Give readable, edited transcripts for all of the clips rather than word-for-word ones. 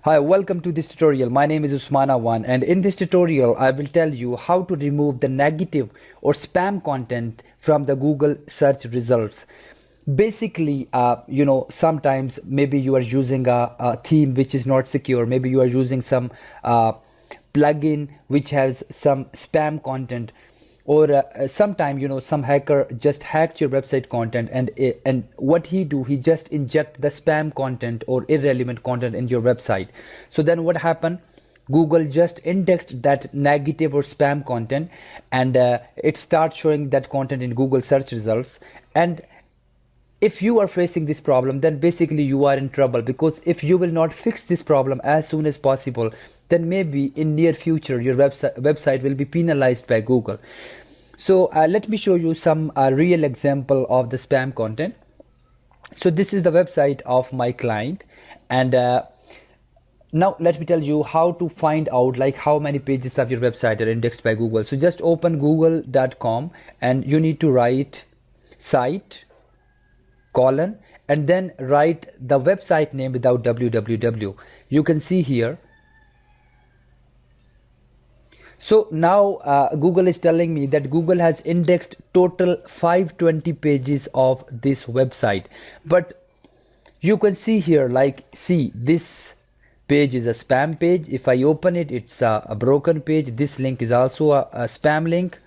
Hi, welcome to this tutorial. My name is Usmana1 and in this tutorial I will tell you how to remove the negative or spam content from the Google search results. Basically, sometimes maybe you are using a theme which is not secure. Maybe you are using some plugin which has some spam content, or sometime some hacker just hacked your website content, and what he just inject the spam content or irrelevant content in your website. So then what happened? Google just indexed that negative or spam content, and it starts showing that content in Google search results. And if you are facing this problem, then basically you are in trouble, because if you will not fix this problem as soon as possible, then maybe in near future your website will be penalized by Google. So let me show you some real example of the spam content. So this is the website of my client, and now let me tell you how to find out like how many pages of your website are indexed by Google. So just open google.com and you need to write site colon and then write the website name without www. You can see here. So now Google is telling me that Google has indexed total 520 pages of this website, but you can see here, like, see, this page is a spam page. If I open it, it's a broken page. This link is also a spam link.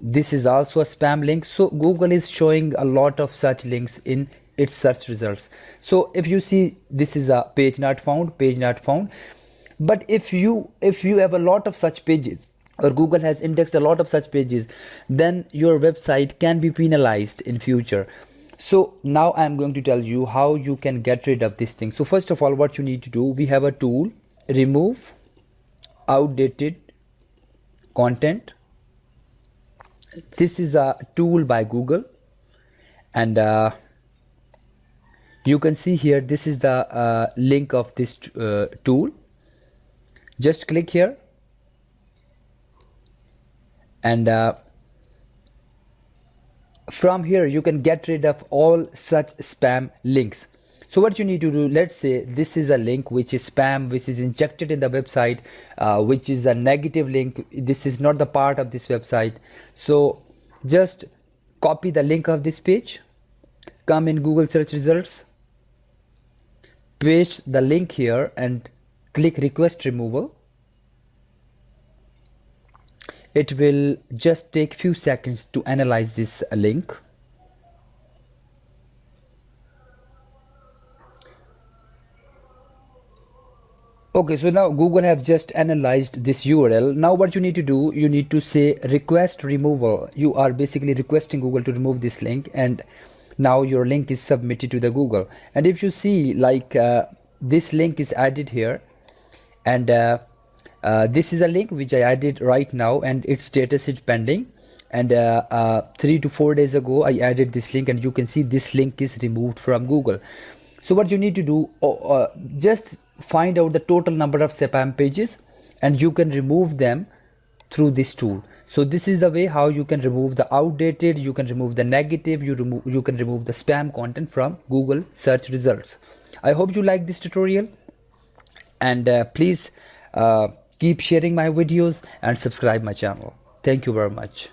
This is also a spam link. So Google is showing a lot of such links in its search results. So if you see, this is a page not found, page not found. But if you have a lot of such pages, or Google has indexed a lot of such pages, then your website can be penalized in future. So now I'm going to tell you how you can get rid of this thing. So first of all, what you need to do, we have a tool, remove outdated content. This is a tool by Google, and you can see here, this is the link of this tool. Just click here, and from here you can get rid of all such spam links. So what you need to do, let's say this is a link which is spam, which is injected in the website, which is a negative link. This is not the part of this website. So just copy the link of this page, come in Google search results, paste the link here and click request removal. It will just take few seconds to analyze this link. Okay, so now Google have just analyzed this URL. Now what you need to do, you need to say request removal. You are basically requesting Google to remove this link, and now your link is submitted to the Google. And if you see, like, this link is added here, and this is a link which I added right now, and its status is pending. And 3 to 4 days ago I added this link, and you can see this link is removed from Google. So what you need to do, just find out the total number of spam pages, and you can remove them through this tool. So this is the way how you can remove the outdated, you can remove the negative, you can remove the spam content from Google search results. I hope you like this tutorial, and please keep sharing my videos and subscribe my channel. Thank you very much.